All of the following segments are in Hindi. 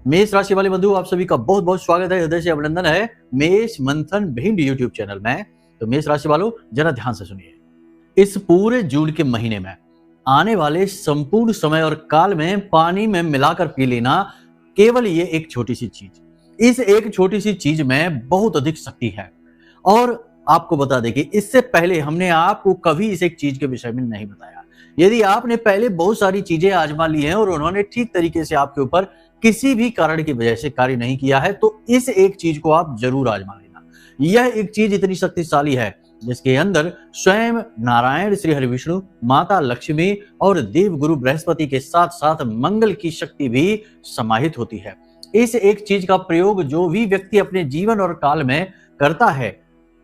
मेष राशि वाले बंधु, आप सभी का बहुत बहुत स्वागत है, हृदय से अभिनंदन है मेष मंथन भिंड यूट्यूब चैनल में। तो मेष राशि वालों, जरा ध्यान से सुनिए। इस पूरे जून के महीने में आने वाले संपूर्ण समय और काल में पानी में मिलाकर पी लेना, केवल ये एक छोटी सी चीज, इस एक छोटी सी चीज में बहुत अधिक शक्ति है। और आपको बता दें कि इससे पहले हमने आपको कभी इस एक चीज के विषय में नहीं बताया। यदि आपने पहले बहुत सारी चीजें आजमा ली हैं और उन्होंने ठीक तरीके से आपके ऊपर किसी भी कारण की वजह से कार्य नहीं किया है, तो इस एक चीज को आप जरूर आजमा लेना। यह एक चीज इतनी शक्तिशाली है जिसके अंदर स्वयं नारायण श्री हरि विष्णु, माता लक्ष्मी और देव गुरु बृहस्पति के साथ साथ मंगल की शक्ति भी समाहित होती है। इस एक चीज का प्रयोग जो भी व्यक्ति अपने जीवन और काल में करता है,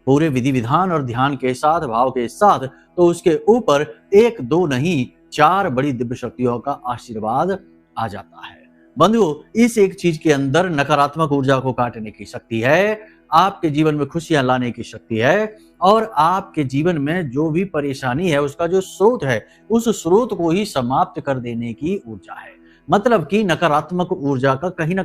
पूरे विधि विधान और ध्यान के साथ, भाव के साथ, तो उसके ऊपर एक दो नहीं 4 बड़ी दिव्य शक्तियों का आशीर्वाद आ जाता है। बंधुओं, इस एक चीज के अंदर नकारात्मक ऊर्जा को काटने की शक्ति है, आपके जीवन में खुशियां लाने की शक्ति है, और आपके जीवन में जो भी परेशानी है उसका जो स्रोत है, उस स्रोत को ही समाप्त कर देने की ऊर्जा है। मतलब कि नकारात्मक ऊर्जा का कहीं ना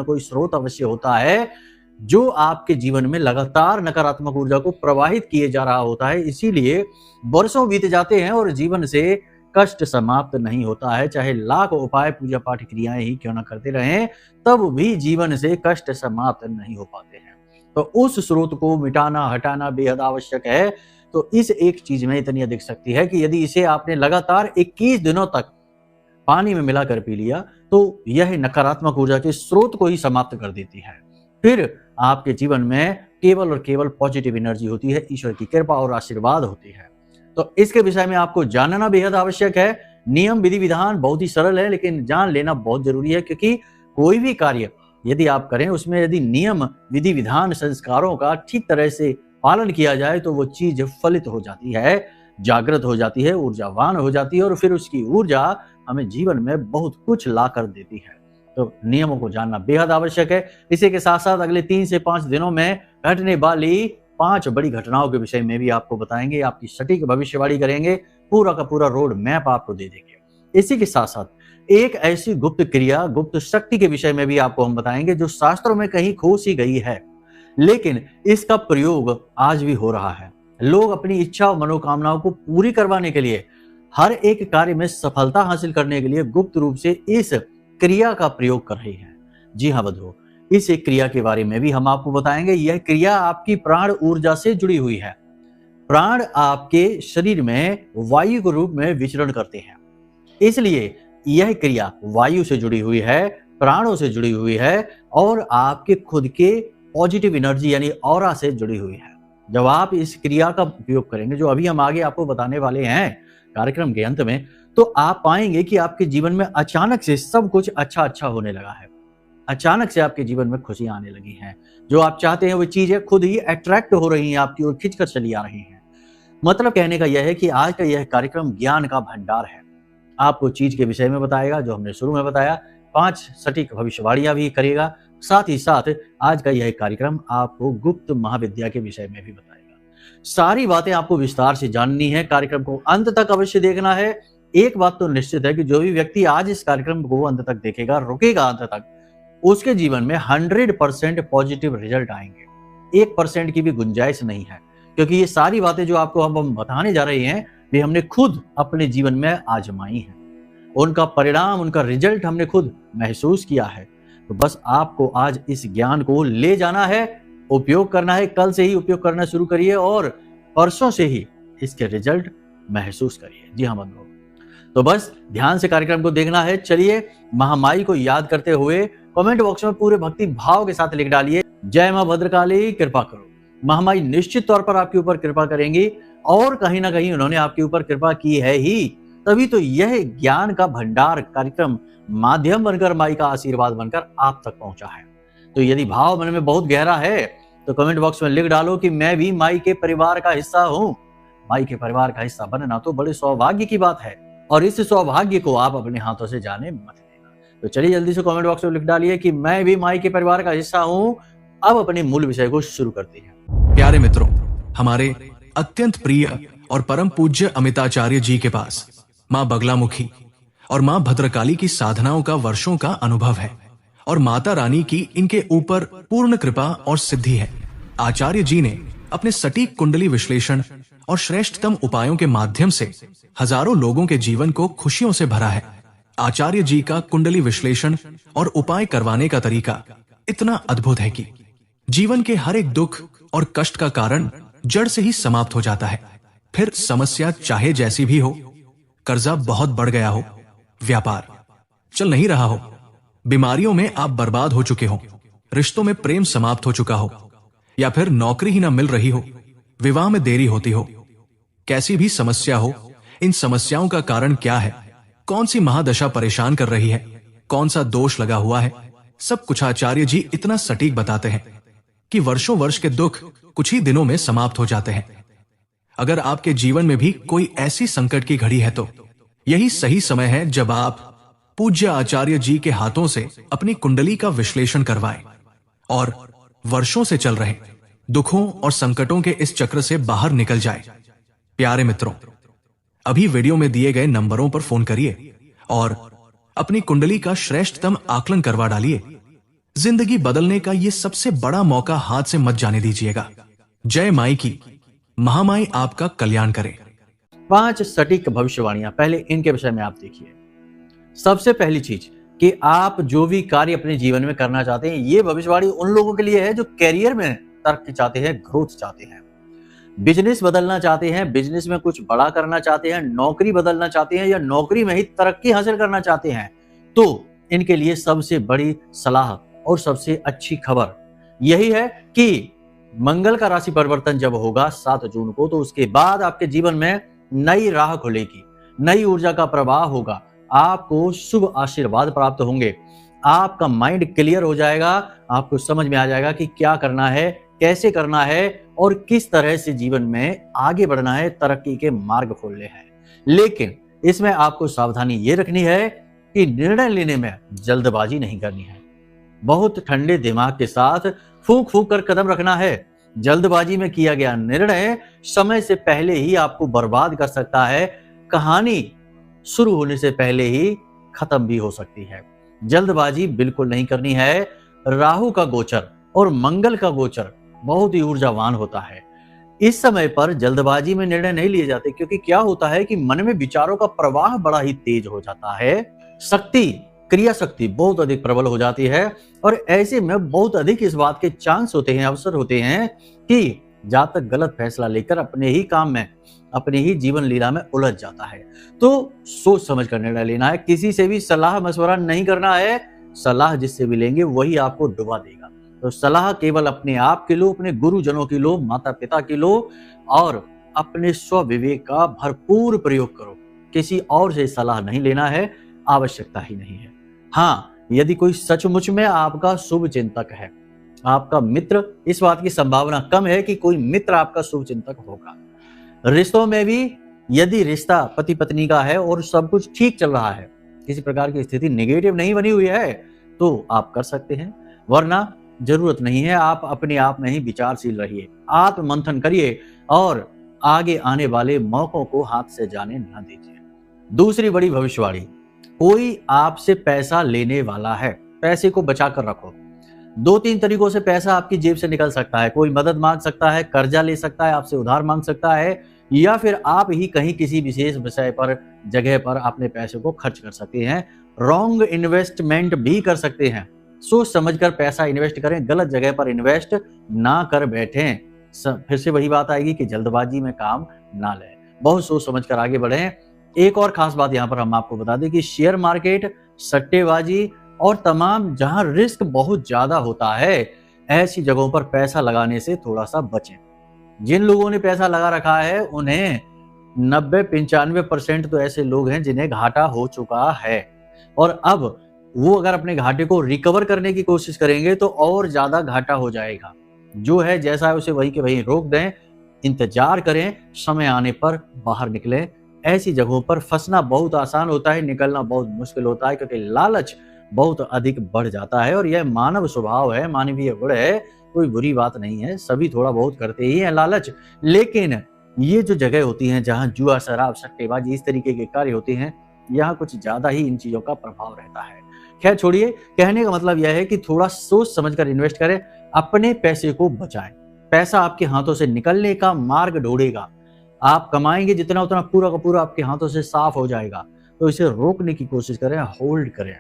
कोई स्रोत अवश्य होता है जो आपके जीवन में लगातार नकारात्मक ऊर्जा को प्रवाहित किए जा रहा होता है। इसीलिए वर्षों बीत जाते हैं और जीवन से कष्ट समाप्त नहीं होता है। चाहे लाख उपाय, पूजा पाठ, क्रियाएं ही क्यों ना करते रहें, तब भी जीवन से कष्ट समाप्त नहीं हो पाते हैं। तो उस स्रोत को मिटाना, हटाना बेहद आवश्यक है। तो इस एक चीज में इतनी अधिक शक्ति है कि यदि इसे आपने लगातार 21 दिनों तक पानी में मिलाकर पी लिया, तो यह नकारात्मक ऊर्जा के स्रोत को ही समाप्त कर देती है। फिर आपके जीवन में केवल और केवल पॉजिटिव एनर्जी होती है, ईश्वर की कृपा और आशीर्वाद होती है। तो इसके विषय में आपको जानना बेहद आवश्यक है। नियम विधि विधान बहुत ही सरल है, लेकिन जान लेना बहुत जरूरी है, क्योंकि कोई भी कार्य यदि आप करें, उसमें यदि नियम विधि विधान संस्कारों का ठीक तरह से पालन किया जाए, तो वो चीज फलित हो जाती है, जागृत हो जाती है, ऊर्जावान हो जाती है, और फिर उसकी ऊर्जा हमें जीवन में बहुत कुछ ला कर देती है। तो नियमों को जानना बेहद आवश्यक है। इसी के साथ साथ अगले 3 से 5 दिनों में घटने वाली 5 बड़ी घटनाओं के विषय में भी आपको बताएंगे, आपकी सटीक भविष्यवाणी करेंगे, पूरा का पूरा रोड मैप आपको दे देंगे। इसी के साथ साथ एक ऐसी गुप्त क्रिया, गुप्त शक्ति के विषय में भी आपको हम बताएंगे जो शास्त्रों में कहीं खो सी गई है, लेकिन इसका प्रयोग आज भी हो रहा है। लोग अपनी इच्छा और मनोकामनाओं को पूरी करवाने के लिए, हर एक कार्य में सफलता हासिल करने के लिए गुप्त रूप से इस क्रिया का प्रयोग कर रही है। जी हाँ बंधुओं, इस एक क्रिया के बारे में भी हम आपको बताएंगे। यह क्रिया आपकी प्राण ऊर्जा से जुड़ी हुई है। प्राण आपके शरीर में वायु के रूप में विचरण करते हैं, इसलिए यह क्रिया वायु से जुड़ी हुई है, प्राणों से जुड़ी हुई है, और आपके खुद के पॉजिटिव एनर्जी यानी ऑरा से जुड़ी हुई है। जब आप इस क्रिया का उपयोग करेंगे, जो अभी हम आगे आपको बताने वाले हैं कार्यक्रम के अंत में, तो आप पाएंगे कि आपके जीवन में अचानक से सब कुछ अच्छा होने लगा है। अचानक से आपके जीवन में खुशियां आने लगी हैं। जो आप चाहते हैं वो चीजें खुद ही अट्रैक्ट हो रही हैं, आपकी ओर खिंचकर चली आ रही हैं। मतलब कहने का यह है कि आज का यह कार्यक्रम ज्ञान का भंडार है। आपको चीज के विषय में बताएगा, जो हमने शुरू में बताया, 5 सटीक भविष्यवाणियां भी करेगा। साथ ही साथ आज का यह कार्यक्रम आपको गुप्त महाविद्या के विषय में भी बताएगा। सारी बातें आपको विस्तार से जाननी है, कार्यक्रम को अंत तक अवश्य देखना है। एक बात तो निश्चित है कि जो भी व्यक्ति आज इस कार्यक्रम को अंत तक देखेगा, रुकेगा अंत तक, उसके जीवन में 100% पॉजिटिव रिजल्ट आएंगे। 1% की भी गुंजाइश नहीं है, क्योंकि ये सारी बातें जो आपको हम बताने जा रहे हैं, वे हमने खुद अपने जीवन में आजमाई हैं। उनका परिणाम, उनका रिजल्ट हमने खुद महसूस किया है। तो बस आपको आज इस ज्ञान को ले जाना है, उपयोग करना है। कल से ही उपयोग करना शुरू करिए और परसों से ही इसके रिजल्ट महसूस करिए। जी हाँ बंधुओं, तो बस ध्यान से कार्यक्रम को देखना है। चलिए, महामाई को याद करते हुए कमेंट बॉक्स में पूरे भक्ति भाव के साथ लिख डालिए, जय मां भद्रकाली कृपा करो। महामाई निश्चित तौर पर आपके ऊपर कृपा करेंगी, और कहीं ना कहीं उन्होंने आपके ऊपर कृपा की है ही, तभी तो यह ज्ञान का भंडार कार्यक्रम माध्यम बनकर, माई का आशीर्वाद बनकर आप तक पहुंचा है। तो यदि भाव मन में बहुत गहरा है, तो कमेंट बॉक्स में लिख डालो कि मैं भी माई के परिवार का हिस्सा हूं। माई के परिवार का हिस्सा बनना तो बड़े सौभाग्य की बात है, और इस सौभाग्य को आप अपने हाथों से जाने मत देना। तो चलिए जल्दी से कमेंट बॉक्स में लिख डालिए कि मैं भी माई के परिवार का हिस्सा हूं। अब अपने मूल विषय को शुरू करते हैं। प्यारे मित्रों, हमारे अत्यंत प्रिय और परम पूज्य अमिताचार्य जी के पास मां बगलामुखी और मां भद्रकाली की साधनाओं का वर्षों का अनुभव है और माता रानी की इनके ऊपर पूर्ण कृपा और सिद्धि है। आचार्य जी ने अपने सटीक कुंडली विश्लेषण और श्रेष्ठतम उपायों के माध्यम से हजारों लोगों के जीवन को खुशियों से भरा है। आचार्य जी का कुंडली विश्लेषण और उपाय करवाने का तरीका इतना अद्भुत है कि जीवन के हर एक दुख और कष्ट का कारण जड़ से ही समाप्त हो जाता है। फिर समस्या चाहे जैसी भी हो, कर्जा बहुत बढ़ गया हो, व्यापार चल नहीं रहा हो, बीमारियों में आप बर्बाद हो चुके हो, रिश्तों में प्रेम समाप्त हो चुका हो, या फिर नौकरी ही ना मिल रही हो, विवाह में देरी होती हो, कैसी भी समस्या हो, इन समस्याओं का कारण क्या है, कौन सी महादशा परेशान कर रही है, कौन सा दोष लगा हुआ है, सब कुछ आचार्य जी इतना सटीक बताते हैं कि वर्षों वर्ष के दुख कुछ ही दिनों में समाप्त हो जाते हैं। अगर आपके जीवन में भी कोई ऐसी संकट की घड़ी है तो यही सही समय है जब आप पूज्य आचार्य जी के हाथों से अपनी कुंडली का विश्लेषण करवाएं और वर्षों से चल रहे दुखों और संकटों के इस चक्र से बाहर निकल जाए। प्यारे मित्रों, अभी वीडियो में दिए गए नंबरों पर फोन करिए और अपनी कुंडली का श्रेष्ठतम आकलन करवा डालिए। जिंदगी बदलने का ये सबसे बड़ा मौका हाथ से मत जाने दीजिएगा। जय माई की, महामाई आपका कल्याण करे। 5 सटीक भविष्यवाणियां, पहले इनके विषय में आप देखिए। सबसे पहली चीज कि आप जो भी कार्य अपने जीवन में करना चाहते हैं, ये भविष्यवाणी उन लोगों के लिए है जो कैरियर में तरक्की चाहते हैं, ग्रोथ चाहते हैं, बिजनेस बदलना चाहते हैं, बिजनेस में कुछ बड़ा करना चाहते हैं, नौकरी बदलना चाहते हैं या नौकरी में ही तरक्की हासिल करना चाहते हैं। तो इनके लिए सबसे बड़ी सलाह और सबसे अच्छी खबर यही है कि मंगल का राशि परिवर्तन जब होगा 7 जून को, तो उसके बाद आपके जीवन में नई राह खुलेगी, नई ऊर्जा का प्रवाह होगा, आपको शुभ आशीर्वाद प्राप्त होंगे, आपका माइंड क्लियर हो जाएगा, आपको समझ में आ जाएगा कि क्या करना है, कैसे करना है और किस तरह से जीवन में आगे बढ़ना है, तरक्की के मार्ग खोलने हैं। लेकिन इसमें आपको सावधानी ये रखनी है कि निर्णय लेने में जल्दबाजी नहीं करनी है। बहुत ठंडे दिमाग के साथ फूंक फूंक कर कदम रखना है। जल्दबाजी में किया गया निर्णय समय से पहले ही आपको बर्बाद कर सकता है। कहानी शुरू होने से पहले ही खत्म भी हो सकती है। जल्दबाजी बिल्कुल नहीं करनी है। राहु का गोचर और मंगल का गोचर बहुत ही ऊर्जावान होता है। इस समय पर जल्दबाजी में निर्णय नहीं लिए जाते, क्योंकि क्या होता है कि मन में विचारों का प्रवाह बड़ा ही तेज हो जाता है, क्रिया शक्ति बहुत अधिक प्रबल हो जाती है और ऐसे में बहुत अधिक इस बात के चांस होते हैं, अवसर होते हैं कि जातक गलत फैसला लेकर अपने ही काम में, अपनी ही जीवन लीला में उलझ जाता है। तो सोच समझ कर निर्णय लेना है। किसी से भी सलाह मशवरा नहीं करना है। सलाह जिससे भी लेंगे वही आपको डुबा देगा। तो सलाह केवल अपने आप की लो, अपने गुरुजनों की लो, माता पिता की लो और अपने स्व विवेक का भरपूर प्रयोग करो। किसी और से सलाह नहीं लेना है, आवश्यकता ही नहीं है। हाँ, यदि कोई सचमुच में आपका शुभ चिंतक है, आपका मित्र, इस बात की संभावना कम है कि कोई मित्र आपका शुभ चिंतक होगा। रिश्तों में भी यदि रिश्ता पति पत्नी का है और सब कुछ ठीक चल रहा है, किसी प्रकार की स्थिति नेगेटिव नहीं बनी हुई है, तो आप कर सकते हैं, वरना जरूरत नहीं है। आप अपने आप में ही विचारशील रहिए, आत्म मंथन करिए और आगे आने वाले मौकों को हाथ से जाने न दीजिए। दूसरी बड़ी भविष्यवाणी, कोई आपसे पैसा लेने वाला है, पैसे को बचा कर रखो। 2-3 तरीकों से पैसा आपकी जेब से निकल सकता है। कोई मदद मांग सकता है, कर्जा ले सकता है, आपसे उधार मांग सकता है, या फिर आप ही कहीं किसी विशेष विषय पर, जगह पर अपने पैसे को खर्च कर सकते हैं। रॉन्ग इन्वेस्टमेंट भी कर सकते हैं। सोच समझकर पैसा इन्वेस्ट करें, गलत जगह पर इन्वेस्ट ना कर बैठें। फिर से वही बात आएगी कि जल्दबाजी में काम ना लें, बहुत सोच समझकर आगे बढ़ें। एक और खास बात यहाँ पर हम आपको बता दें कि शेयर मार्केट, सट्टेबाजी और तमाम जहां रिस्क बहुत ज्यादा होता है, ऐसी जगहों पर पैसा लगाने से थोड़ा सा बचें। जिन लोगों ने पैसा लगा रखा है उन्हें 90-95% तो ऐसे लोग हैं जिन्हें घाटा हो चुका है, और अब वो अगर अपने घाटे को रिकवर करने की कोशिश करेंगे तो और ज्यादा घाटा हो जाएगा। जो है जैसा है उसे वही के वही रोक दें, इंतजार करें, समय आने पर बाहर निकलें। ऐसी जगहों पर फंसना बहुत आसान होता है, निकलना बहुत मुश्किल होता है, क्योंकि लालच बहुत अधिक बढ़ जाता है और यह मानव स्वभाव है, मानवीय गुण है, कोई बुरी बात नहीं है। सभी थोड़ा बहुत करते ही हैं लालच। लेकिन ये जो जगह होती हैं जहां जुआ, शराब, सट्टेबाजी, इस तरीके के कार्य होते हैं, यहाँ कुछ ज्यादा ही इन चीजों का प्रभाव रहता है। खैर छोड़िए, कहने का मतलब यह है कि थोड़ा सोच समझकर इन्वेस्ट करें, अपने पैसे को बचाएं। पैसा आपके हाथों से निकलने का मार्ग ढूंढेगा। आप कमाएंगे जितना उतना पूरा का पूरा आपके हाथों से साफ हो जाएगा। तो इसे रोकने की कोशिश करें, होल्ड करें।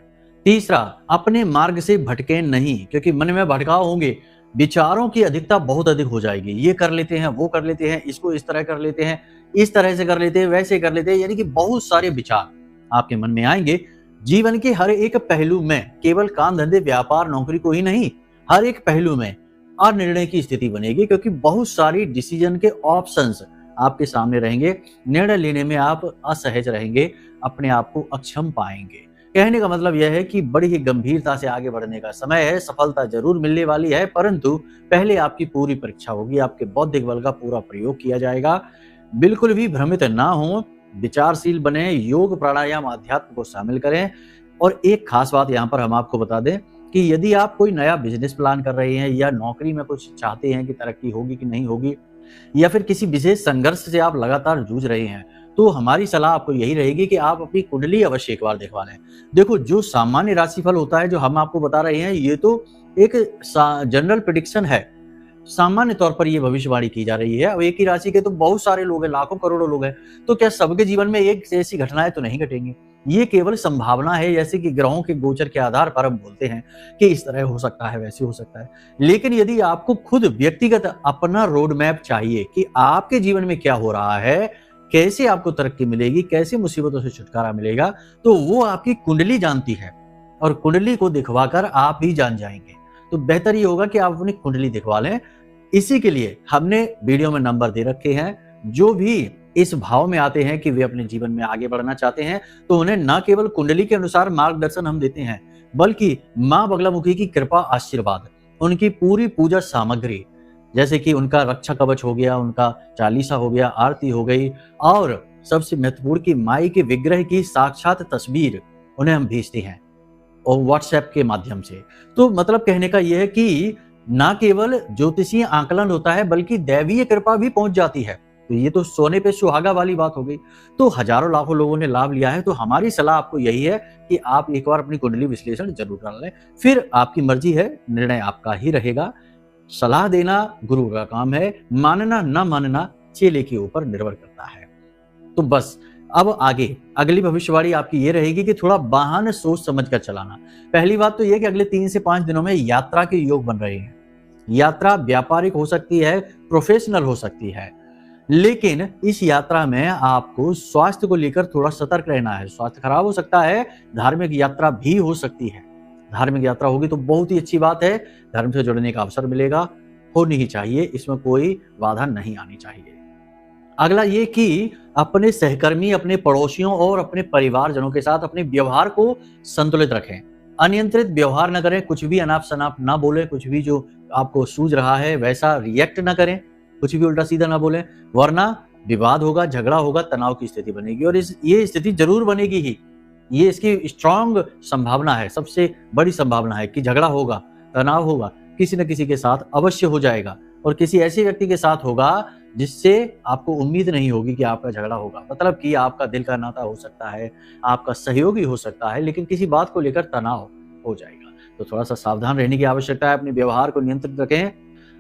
तीसरा, अपने मार्ग से भटके नहीं, क्योंकि मन में भटकाव होंगे, विचारों की अधिकता बहुत अधिक हो जाएगी। ये कर लेते हैं, वो कर लेते हैं, इसको इस तरह कर लेते हैं, इस तरह से कर लेते हैं, वैसे कर लेते हैं, यानी कि बहुत सारे विचार आपके मन में आएंगे। जीवन के हर एक पहलू में, केवल काम धंधे व्यापार नौकरी को ही नहीं, हर एक पहलू में अनिर्णय की स्थिति बनेगी, क्योंकि बहुत सारी डिसीजन के ऑप्शंस आपके सामने रहेंगे। निर्णय लेने में आप असहज रहेंगे, अपने आप को अक्षम पाएंगे। कहने का मतलब यह है कि बड़ी ही गंभीरता से आगे बढ़ने का समय है। सफलता जरूर मिलने वाली है, परंतु पहले आपकी पूरी परीक्षा होगी, आपके बौद्धिक बल का पूरा प्रयोग किया जाएगा। बिल्कुल भी भ्रमित ना हो, विचारशील बने, योग प्राणायाम अध्यात्म को शामिल करें। और एक खास बात यहाँ पर हम आपको बता दें कि यदि आप कोई नया बिजनेस प्लान कर रहे हैं या नौकरी में कुछ चाहते हैं कि तरक्की होगी कि नहीं होगी, या फिर किसी विशेष संघर्ष से आप लगातार जूझ रहे हैं, तो हमारी सलाह आपको यही रहेगी कि आप अपनी कुंडली अवश्य एक बार दिखवा लें। देखो, जो सामान्य राशिफल होता है जो हम आपको बता रहे हैं, ये तो एक जनरल प्रेडिक्शन है। सामान्य तौर पर ये भविष्यवाणी की जा रही है। अब एक ही राशि के तो बहुत सारे लोग हैं, लाखों करोड़ों लोग हैं, तो क्या सबके जीवन में एक जैसी घटनाएं तो नहीं घटेंगी। ये केवल संभावना है, जैसे कि ग्रहों के गोचर के आधार पर हम बोलते हैं कि इस तरह हो सकता है, वैसे हो सकता है। लेकिन यदि आपको खुद व्यक्तिगत अपना रोड मैप चाहिए कि आपके जीवन में क्या हो रहा है, कैसे आपको तरक्की मिलेगी, कैसे मुसीबतों से छुटकारा मिलेगा, तो वो आपकी कुंडली जानती है, और कुंडली को दिखवाकर आप ही जान जाएंगे। तो बेहतर ये होगा कि आप अपनी कुंडली दिखवा लें। इसी के लिए हमने वीडियो में नंबर दे रखे हैं। जो भी इस भाव में आते हैं कि वे अपने जीवन में आगे बढ़ना चाहते हैं, तो उन्हें न केवल कुंडली के अनुसार मार्गदर्शन हम देते हैं, बल्कि माँ बगलामुखी की कृपा आशीर्वाद, उनकी पूरी पूजा सामग्री, जैसे कि उनका रक्षा कवच हो गया, उनका चालीसा हो गया, आरती हो गई, और सबसे महत्वपूर्ण की माई के विग्रह की साक्षात तस्वीर उन्हें हम भेजते हैं और व्हाट्सएप के माध्यम से। तो मतलब कहने का यह है कि ना केवल ज्योतिषीय आकलन होता है, बल्कि दैवीय कृपा भी पहुंच जाती है। तो ये तो सोने पे सुहागा वाली बात हो गई। तो हजारों लाखों लोगों ने लाभ लिया है। तो हमारी सलाह आपको यही है कि आप एक बार अपनी कुंडली विश्लेषण जरूर कर लें, फिर आपकी मर्जी है, निर्णय आपका ही रहेगा। सलाह देना गुरु का काम है, मानना न मानना चेले के ऊपर निर्भर करता है। तो बस अब आगे अगली भविष्यवाणी आपकी ये रहेगी कि थोड़ा वाहन सोच समझकर चलाना। पहली बात तो ये कि अगले 3 से 5 दिनों में यात्रा के योग बन रहे हैं। यात्रा व्यापारिक हो सकती है, प्रोफेशनल हो सकती है, लेकिन इस यात्रा में आपको स्वास्थ्य को लेकर थोड़ा सतर्क रहना है। स्वास्थ्य खराब हो सकता है, धार्मिक यात्रा भी हो सकती है। धार्मिक यात्रा होगी तो बहुत ही अच्छी बात है, धर्म से जुड़ने का अवसर मिलेगा, होनी ही चाहिए, इसमें कोई बाधा नहीं आनी चाहिए। अगला ये कि अपने सहकर्मी, अपने पड़ोसियों और अपने परिवारजनों के साथ अपने व्यवहार को संतुलित रखें। अनियंत्रित व्यवहार न करें, कुछ भी अनाप शनाप ना बोलें, कुछ भी जो आपको सूझ रहा है वैसा रिएक्ट ना करें, कुछ भी उल्टा सीधा ना बोलें, वरना विवाद होगा, झगड़ा होगा, तनाव की स्थिति बनेगी। और ये स्थिति जरूर बनेगी ही, ये इसकी स्ट्रांग संभावना है, सबसे बड़ी संभावना है कि झगड़ा होगा, तनाव होगा, किसी न किसी के साथ अवश्य हो जाएगा, और किसी ऐसे व्यक्ति के साथ होगा जिससे आपको उम्मीद नहीं होगी कि आपका झगड़ा होगा। मतलब कि आपका दिल का नाता हो सकता है, आपका सहयोगी हो सकता है, लेकिन किसी बात को लेकर तनाव हो जाएगा। तो थोड़ा सा सावधान रहने की आवश्यकता है, अपने व्यवहार को नियंत्रित रखें।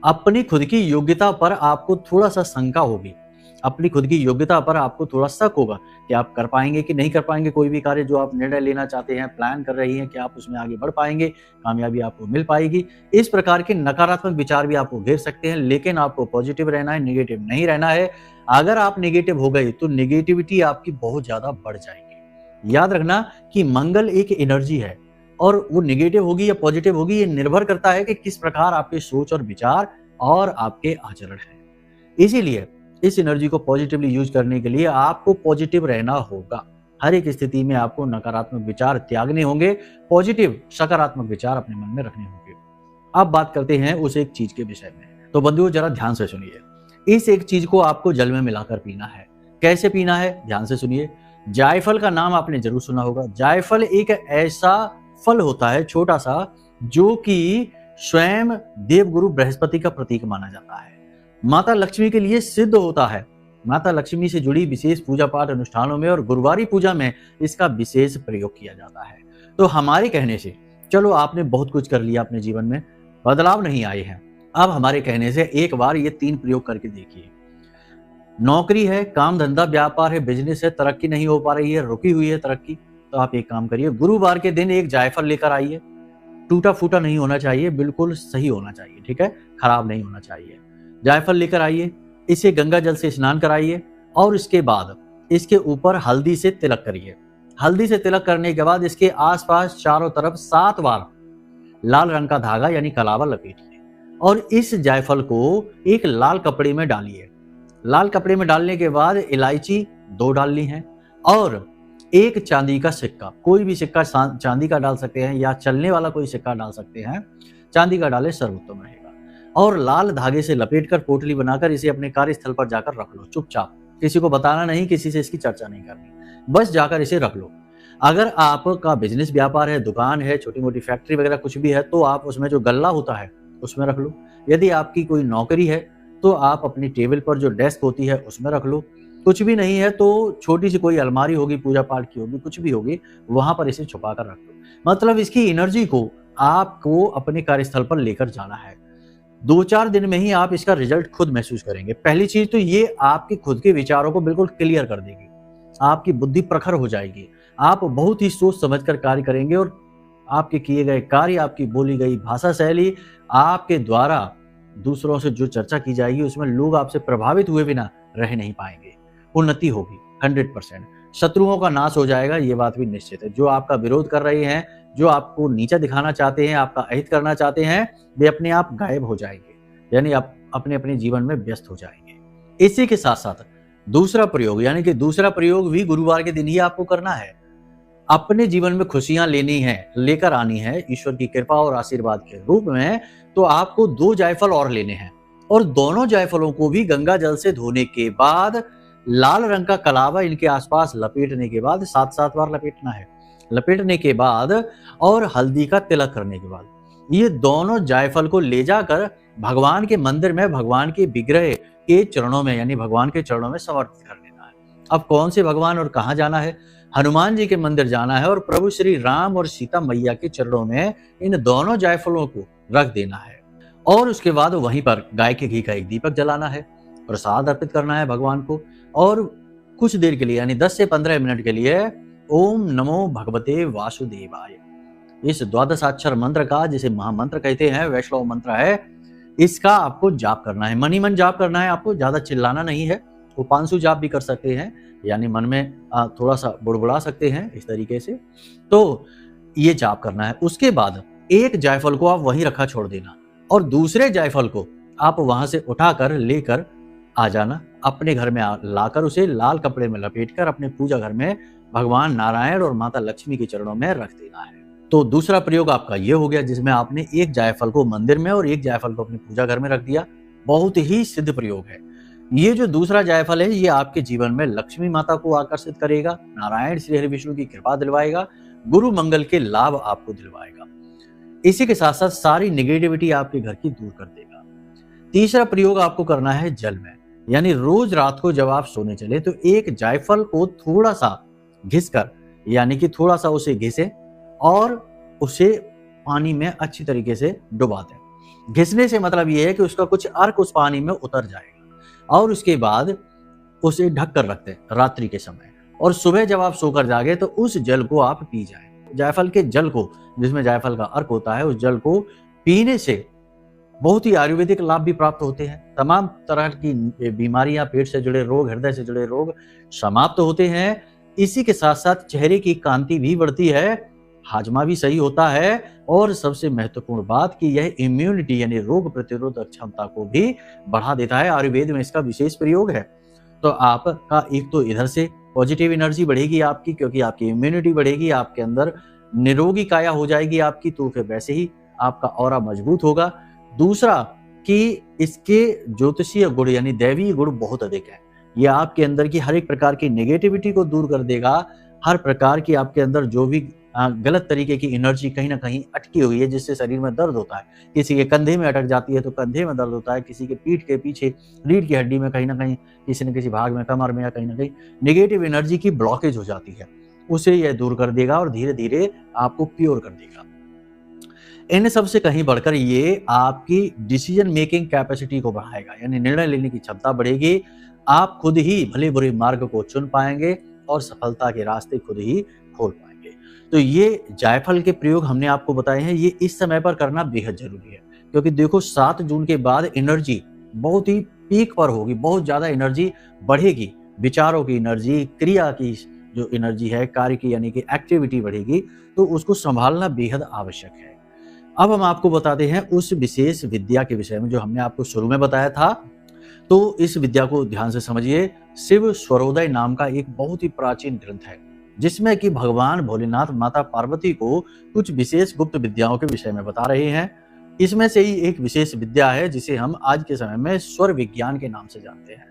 अपनी खुद की योग्यता पर आपको थोड़ा सा शंका होगी, अपनी खुद की योग्यता पर आपको थोड़ा शक होगा कि आप कर पाएंगे कि नहीं कर पाएंगे। कोई भी कार्य जो आप निर्णय लेना चाहते हैं, प्लान कर रही हैं, कि आप उसमें आगे बढ़ पाएंगे, कामयाबी आपको मिल पाएगी। इस प्रकार के नकारात्मक विचार भी आपको घेर सकते हैं, लेकिन आपको पॉजिटिव रहना है, नेगेटिव नहीं रहना है। अगर आप नेगेटिव हो गए तो नेगेटिविटी आपकी बहुत ज्यादा बढ़ जाएगी। याद रखना कि मंगल एक एनर्जी है, और वो नेगेटिव होगी या पॉजिटिव होगी, ये निर्भर करता है कि किस प्रकार आपके सोच और विचार और आपके आचरण है। इसीलिए इस एनर्जी को पॉजिटिवली यूज करने के लिए आपको पॉजिटिव रहना होगा। हर एक स्थिति में आपको नकारात्मक विचार त्यागने होंगे, पॉजिटिव सकारात्मक विचार अपने मन में रखने होंगे। अब बात करते हैं उस एक चीज के विषय में। तो बंधुओं, जरा ध्यान से सुनिए। इस एक चीज को आपको जल में मिलाकर पीना है। कैसे पीना है, ध्यान से सुनिए। जायफल का नाम आपने जरूर सुना होगा। जायफल एक ऐसा फल होता है, छोटा सा, जो कि स्वयं देवगुरु बृहस्पति का प्रतीक माना जाता है। माता लक्ष्मी के लिए सिद्ध होता है। माता लक्ष्मी से जुड़ी विशेष पूजा पाठ अनुष्ठानों में और गुरुवारी पूजा में इसका विशेष प्रयोग किया जाता है। तो हमारे कहने से, चलो आपने बहुत कुछ कर लिया अपने जीवन में, बदलाव नहीं आए हैं, अब हमारे कहने से एक बार ये 3 प्रयोग करके देखिए। नौकरी है, काम धंधा व्यापार है, बिजनेस है, तरक्की नहीं हो पा रही है, रुकी हुई है तरक्की, तो आप एक काम करिए, गुरुवार के दिन एक जायफल लेकर आइए। टूटा फूटा नहीं होना चाहिए, बिल्कुल सही होना चाहिए, ठीक है, खराब नहीं होना चाहिए। जायफल लेकर आइए, इसे गंगा जल से स्नान कराइए और इसके बाद इसके ऊपर हल्दी से तिलक करिए। हल्दी से तिलक करने के बाद इसके आसपास चारों तरफ 7 बार लाल रंग का धागा यानी कलावा लपेटिए और इस जायफल को एक लाल कपड़े में डालिए। लाल कपड़े में डालने के बाद इलायची 2 डालनी है और एक चांदी का सिक्का, कोई भी सिक्का चांदी का डाल सकते हैं या चलने वाला कोई सिक्का डाल सकते हैं, चांदी का डाले सर्वोत्तम रहेगा। और लाल धागे से लपेटकर पोटली बनाकर इसे अपने कार्यस्थल पर जाकर रख लो चुपचाप, किसी को बताना नहीं, किसी से इसकी चर्चा नहीं करनी, बस जाकर इसे रख लो। अगर आपका बिजनेस व्यापार है, दुकान है, छोटी मोटी फैक्ट्री वगैरह कुछ भी है तो आप उसमें जो गल्ला होता है उसमें रख लो। यदि आपकी कोई नौकरी है तो आप अपनी टेबल पर जो डेस्क होती है उसमें रख लो। कुछ भी नहीं है तो छोटी सी कोई अलमारी होगी, पूजा पाठ की होगी, कुछ भी होगी, वहां पर इसे छुपा कर रख लो। मतलब इसकी एनर्जी को आपको अपने कार्यस्थल पर लेकर जाना है। 2-4 दिन में ही आप इसका रिजल्ट खुद महसूस करेंगे। पहली चीज तो ये आपके खुद के विचारों को बिल्कुल क्लियर कर देगी, आपकी बुद्धि प्रखर हो जाएगी, आप बहुत ही सोच समझकर कार्य करेंगे और आपके किए गए कार्य, आपकी बोली गई भाषा शैली, आपके द्वारा दूसरों से जो चर्चा की जाएगी उसमें लोग आपसे प्रभावित हुए बिना रह नहीं पाएंगे। उन्नति होगी 100%। शत्रुओं का नाश हो जाएगा, ये बात भी निश्चित है। जो आपका विरोध कर रहे हैं, जो आपको नीचा दिखाना चाहते हैं, आपका अहित करना चाहते हैं, वे अपने आप गायब हो जाएंगे, यानी आप अपने अपने जीवन में व्यस्त हो जाएंगे। इसी के साथ साथ दूसरा प्रयोग, यानी कि दूसरा प्रयोग भी गुरुवार के दिन ही आपको करना है। अपने जीवन में खुशियां लेनी है, लेकर आनी है ईश्वर की कृपा और आशीर्वाद के रूप में, तो आपको 2 जायफल और लेने हैं और दोनों जायफलों को भी गंगा जल से धोने के बाद लाल रंग का कलावा इनके आसपास लपेटने के बाद 7-7 बार लपेटना है। लपेटने के बाद और हल्दी का तिलक करने के बाद ये दोनों जायफल को ले जाकर भगवान के मंदिर में, भगवान के विग्रह के चरणों में, यानी भगवान के चरणों में समर्पित कर देना है। अब कौन से भगवान और कहाँ जाना है? हनुमान जी के मंदिर जाना है और प्रभु श्री राम और सीता मैया के चरणों में इन दोनों जायफलों को रख देना है और उसके बाद वहीं पर गाय के घी का एक दीपक जलाना है, प्रसाद अर्पित करना है भगवान को और कुछ देर के लिए यानी 10 से 15 मिनट के लिए ओम नमो भगवते वासुदेवाय, इस 12 मंत्र का, जिसे महामंत्र कहते हैं, वैष्णव मंत्र है, इसका आपको जाप करना है। मन ही मन जाप करना है, आपको ज्यादा चिल्लाना नहीं है। वो 500 जाप भी कर सकते हैं, यानी मन में थोड़ा सा बुड़बुड़ा सकते हैं इस तरीके से, तो ये जाप करना है। उसके बाद एक जायफल को आप वहीं रखा छोड़ देना और दूसरे जायफल को आप वहां से उठाकर लेकर आ जाना, अपने घर में लाकर उसे लाल कपड़े में लपेटकर अपने पूजा घर में भगवान नारायण और माता लक्ष्मी के चरणों में रख देना है। तो दूसरा प्रयोग आपका ये हो गया, जिसमें आपने एक जायफल को मंदिर में और एक जायफल को अपने पूजा घर में रख दिया। बहुत ही सिद्ध प्रयोग है। ये जो दूसरा जायफल है, ये आपके जीवन में लक्ष्मी माता को आकर्षित करेगा, नारायण श्री हरि विष्णु की कृपा दिलवाएगा, गुरु मंगल के लाभ आपको दिलवाएगा। इसी के साथ साथ सारी नेगेटिविटी आपके घर की दूर कर देगा। तीसरा प्रयोग आपको करना है जल में, यानी रोज रात को जब आप सोने चले तो एक जायफल को थोड़ा सा घिसकर, यानी कि थोड़ा सा उसे घिसे और उसे पानी में अच्छी तरीके से डुबा दें। घिसने से मतलब ये है कि उसका कुछ अर्क उस पानी में उतर जाएगा और उसके बाद उसे ढक कर रखते हैं रात्रि के समय, और सुबह जब आप सोकर जागे तो उस जल को आप पी जाएं। जायफल के जल को, जिसमें जायफल का अर्क होता है, उस जल को पीने से बहुत ही आयुर्वेदिक लाभ भी प्राप्त होते हैं। तमाम तरह की बीमारियां, पेट से जुड़े रोग, हृदय से जुड़े रोग समाप्त होते हैं। इसी के साथ साथ चेहरे की कांति भी बढ़ती है, हाजमा भी सही होता है और सबसे महत्वपूर्ण बात कि यह इम्यूनिटी यानी रोग प्रतिरोधक क्षमता को भी बढ़ा देता है। आयुर्वेद में इसका विशेष प्रयोग है। तो आपका एक तो इधर से पॉजिटिव एनर्जी बढ़ेगी आपकी, क्योंकि आपकी इम्यूनिटी बढ़ेगी, आपके अंदर निरोगी काया हो जाएगी आपकी, तो फिर वैसे ही आपका ऑरा मजबूत होगा। दूसरा कि इसके ज्योतिषीय गुण यानी दैवीय गुण बहुत अधिक है। ये आपके अंदर की हर एक प्रकार की नेगेटिविटी को दूर कर देगा। हर प्रकार की आपके अंदर जो भी गलत तरीके की एनर्जी कहीं ना कहीं अटकी हुई है, जिससे शरीर में दर्द होता है, किसी के कंधे में अटक जाती है तो कंधे में दर्द होता है, किसी के पीठ के पीछे रीढ़ की हड्डी में कहीं ना कहीं, किसी न किसी भाग में, कमर में या कहीं ना कहीं नेगेटिव एनर्जी की ब्लॉकेज हो जाती है, उसे यह दूर कर देगा और धीरे धीरे आपको प्योर कर देगा। इन सब से कहीं बढ़कर ये आपकी डिसीजन मेकिंग कैपेसिटी को बढ़ाएगा, यानी निर्णय लेने की क्षमता बढ़ेगी। आप खुद ही भले बुरे मार्ग को चुन पाएंगे और सफलता के रास्ते खुद ही खोल पाएंगे। तो ये जायफल के प्रयोग हमने आपको बताए हैं, ये इस समय पर करना बेहद जरूरी है, क्योंकि देखो 7 जून के बाद एनर्जी बहुत ही पीक पर होगी, बहुत ज्यादा एनर्जी बढ़ेगी, विचारों की एनर्जी, क्रिया की जो एनर्जी है, कार्य की यानी कि एक्टिविटी बढ़ेगी, तो उसको संभालना बेहद आवश्यक है। अब हम आपको बताते हैं उस विशेष विद्या के विषय में जो हमने आपको शुरू में बताया था। तो इस विद्या को ध्यान से समझिए। शिव स्वरोदय नाम का एक बहुत ही प्राचीन ग्रंथ है, जिसमें कि भगवान भोलेनाथ माता पार्वती को कुछ विशेष गुप्त विद्याओं के विषय में बता रहे हैं। इसमें से ही एक विशेष विद्या है जिसे हम आज के समय में स्वर विज्ञान के नाम से जानते हैं।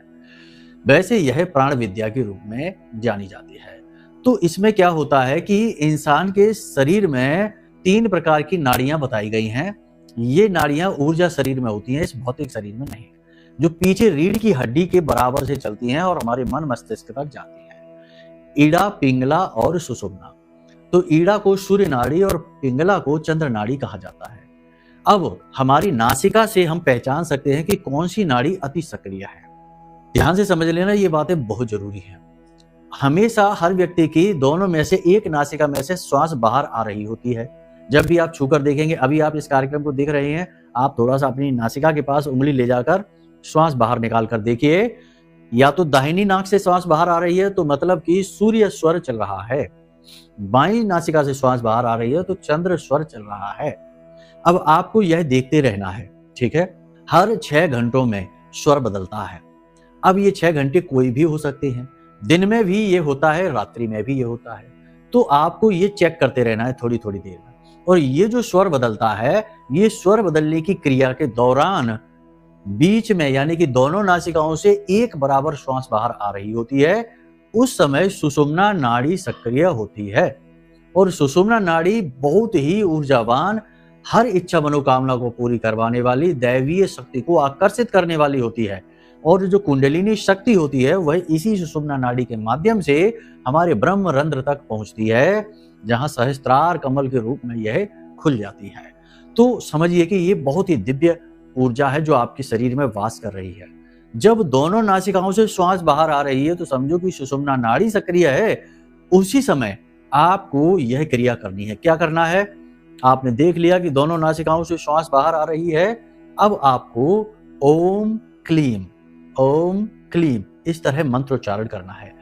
वैसे यह प्राण विद्या के रूप में जानी जाती है। तो इसमें क्या होता है कि इंसान के शरीर में 3 प्रकार की नाड़ियां बताई गई हैं। ये नाड़ियां ऊर्जा शरीर में होती हैं, इस भौतिक शरीर में नहीं, जो पीछे रीढ़ की हड्डी के बराबर से चलती हैं और हमारे मन मस्तिष्क तक जाती हैं। ईड़ा, पिंगला और सुषुम्ना। तो ईड़ा को सूर्य नाड़ी और पिंगला को चंद्र नाड़ी कहा जाता है। अब हमारी नासिका से हम पहचान सकते हैं कि कौन सी नाड़ी अति सक्रिय है। ध्यान से समझ लेना, ये बातें बहुत जरूरी हैं। हमेशा हर व्यक्ति की दोनों में से एक नासिका में से श्वास बाहर आ रही होती है। जब भी आप छूकर देखेंगे, अभी आप इस कार्यक्रम को देख रहे हैं, आप थोड़ा सा अपनी नासिका के पास उंगली ले जाकर श्वास बाहर निकाल कर देखिए। या तो दाहिनी नाक से श्वास बाहर आ रही है तो मतलब कि सूर्य स्वर चल रहा है, बाईं नासिका से श्वास बाहर आ रही है तो चंद्र स्वर चल रहा है। अब आपको यह देखते रहना है, ठीक है। हर 6 घंटों में स्वर बदलता है। अब ये 6 घंटे कोई भी हो सकते हैं, दिन में भी ये होता है, रात्रि में भी ये होता है। तो आपको ये चेक करते रहना है थोड़ी थोड़ी देर में। और ये जो स्वर बदलता है, ये स्वर बदलने की क्रिया के दौरान बीच में यानी कि दोनों नासिकाओं से एक बराबर श्वास बाहर आ रही होती है। उस समय सुषुम्ना नाड़ी सक्रिय होती है और सुषुम्ना नाड़ी बहुत ही ऊर्जावान, हर इच्छा मनोकामना को पूरी करवाने वाली, दैवीय शक्ति को आकर्षित करने वाली होती है। और जो कुंडलिनी शक्ति होती है वह इसी सुषुम्ना नाड़ी के माध्यम से हमारे ब्रह्म रंध्र तक पहुंचती है, जहां सहस्त्रार कमल के रूप में यह खुल जाती है। तो समझिए कि ये बहुत ही दिव्य ऊर्जा है जो आपके शरीर में वास कर रही है। जब दोनों नासिकाओं से श्वास बाहर आ रही है तो समझो कि सुषुम्ना नाड़ी सक्रिय है। उसी समय आपको यह क्रिया करनी है। क्या करना है? आपने देख लिया कि दोनों नासिकाओं से श्वास बाहर आ रही है। अब आपको ओम क्लीम इस तरह मंत्रोच्चारण करना है।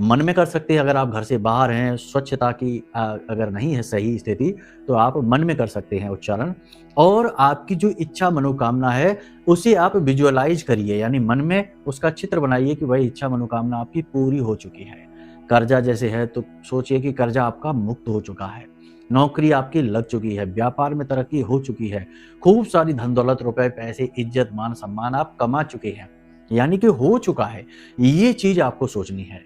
मन में कर सकते हैं, अगर आप घर से बाहर हैं, स्वच्छता की अगर नहीं है सही स्थिति, तो आप मन में कर सकते हैं उच्चारण। और आपकी जो इच्छा मनोकामना है उसे आप विजुअलाइज करिए, यानी मन में उसका चित्र बनाइए कि वह इच्छा मनोकामना आपकी पूरी हो चुकी है। कर्जा जैसे है तो सोचिए कि कर्जा आपका मुक्त हो चुका है, नौकरी आपकी लग चुकी है, व्यापार में तरक्की हो चुकी है, खूब सारी धन दौलत, रुपए, पैसे, इज्जत, मान सम्मान आप कमा चुके हैं, यानी कि हो चुका है। ये चीज आपको सोचनी है,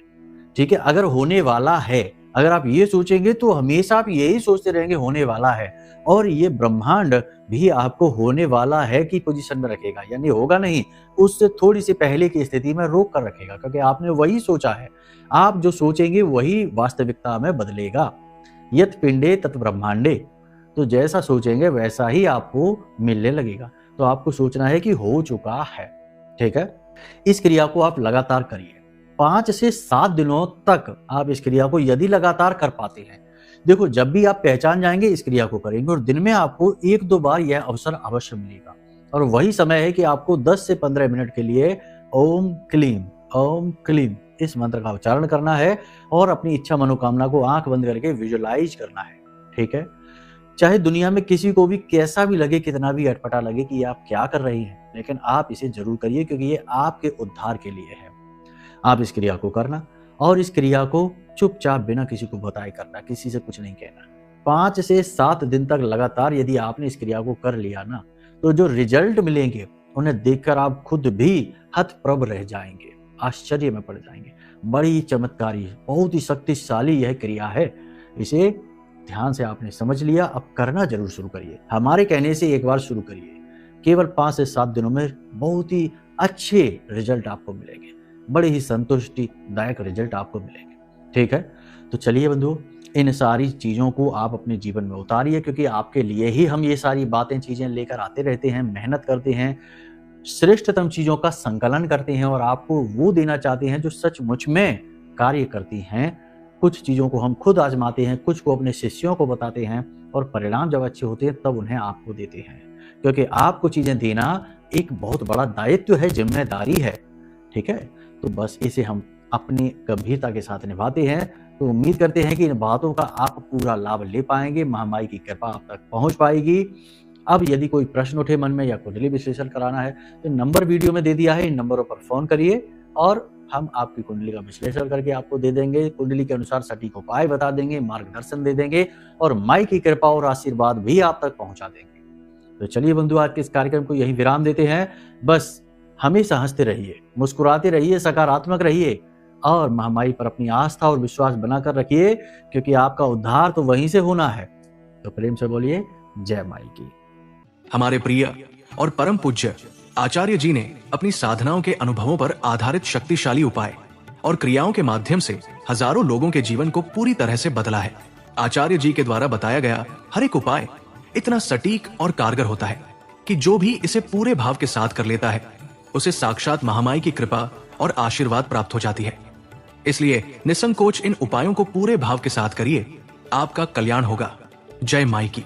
ठीक है। अगर होने वाला है, अगर आप ये सोचेंगे तो हमेशा आप यही सोचते रहेंगे होने वाला है, और ये ब्रह्मांड भी आपको होने वाला है की पोजीशन में रखेगा, यानी होगा नहीं, उससे थोड़ी सी पहले की स्थिति में रोक कर रखेगा, क्योंकि आपने वही सोचा है। आप जो सोचेंगे वही वास्तविकता में बदलेगा। यत पिंडे तत् ब्रह्मांडे, तो जैसा सोचेंगे वैसा ही आपको मिलने लगेगा। तो आपको सोचना है कि हो चुका है, ठीक है। इस क्रिया को आप लगातार करिए, 5 से 7 दिनों तक आप इस क्रिया को यदि लगातार कर पाते हैं, देखो जब भी आप पहचान जाएंगे इस क्रिया को करेंगे और दिन में आपको 1-2 बार यह अवसर अवश्य मिलेगा। और वही समय है कि आपको 10 से 15 मिनट के लिए ओम क्लीम इस मंत्र का उच्चारण करना है और अपनी इच्छा मनोकामना को आंख बंद करके विजुअलाइज करना है, ठीक है। चाहे दुनिया में किसी को भी कैसा भी लगे, कितना भी अटपटा लगे कि आप क्या कर रही हैं, लेकिन आप इसे जरूर करिए, क्योंकि ये आपके उद्धार के लिए है। आप इस क्रिया को करना और इस क्रिया को चुपचाप बिना किसी को बताए करना, किसी से कुछ नहीं कहना। 5 से 7 दिन तक लगातार यदि आपने इस क्रिया को कर लिया ना, तो जो रिजल्ट मिलेंगे उन्हें देखकर आप खुद भी हतप्रभ रह जाएंगे, आश्चर्य में पड़ जाएंगे। बड़ी चमत्कारी, बहुत ही शक्तिशाली यह क्रिया है। इसे ध्यान से आपने समझ लिया, अब करना जरूर शुरू करिए। हमारे कहने से एक बार शुरू करिए, केवल 5 से 7 दिनों में बहुत ही अच्छे रिजल्ट आपको मिलेंगे, बड़े ही संतुष्टिदायक रिजल्ट आपको मिलेंगे, ठीक है। तो चलिए बंधु, इन सारी चीज़ों को आप अपने जीवन में उतारिए, क्योंकि आपके लिए ही हम ये सारी बातें, चीज़ें लेकर आते रहते हैं, मेहनत करते हैं, श्रेष्ठतम चीज़ों का संकलन करते हैं और आपको वो देना चाहते हैं जो सचमुच में कार्य करती हैं। कुछ चीज़ों को हम खुद आजमाते हैं, कुछ को अपने शिष्यों को बताते हैं और परिणाम जब अच्छे होते हैं तब उन्हें आपको देते हैं, क्योंकि आपको चीज़ें देना एक बहुत बड़ा दायित्व है, जिम्मेदारी है। ठीक है, तो बस इसे हम अपनी गंभीरता के साथ निभाते हैं। तो उम्मीद करते हैं कि इन बातों का आप पूरा लाभ ले पाएंगे, महामाई की कृपा आप तक पहुंच पाएगी। अब यदि कोई प्रश्न उठे मन में या कुंडली विश्लेषण कराना है तो नंबर वीडियो में दे दिया है, इन नंबरों पर फोन करिए और हम आपकी कुंडली का विश्लेषण करके आपको दे देंगे, कुंडली के अनुसार सटीक उपाय बता देंगे, मार्गदर्शन दे देंगे और माई की कृपा और आशीर्वाद भी आप तक पहुंचा देंगे। तो चलिए बंधु, आज के इस कार्यक्रम को यहीं विराम देते हैं। बस हमेशा हंसते रहिए, मुस्कुराते रहिए, सकारात्मक रहिए और महामाई पर अपनी आस्था और विश्वास बनाकर रखिए, क्योंकि आपका उद्धार तो वहीं से होना है। तो प्रेम से बोलिए जय माई की। हमारे प्रिय और परम पूज्य आचार्य जी ने अपनी साधनाओं के अनुभवों पर आधारित शक्तिशाली उपाय और क्रियाओं के माध्यम से हजारों लोगों के जीवन को पूरी तरह से बदला है। आचार्य जी के द्वारा बताया गया हर एक उपाय इतना सटीक और कारगर होता है कि जो भी इसे पूरे भाव के साथ कर लेता है उसे साक्षात महामाई की कृपा और आशीर्वाद प्राप्त हो जाती है। इसलिए निसंकोच इन उपायों को पूरे भाव के साथ करिए, आपका कल्याण होगा। जय माई की।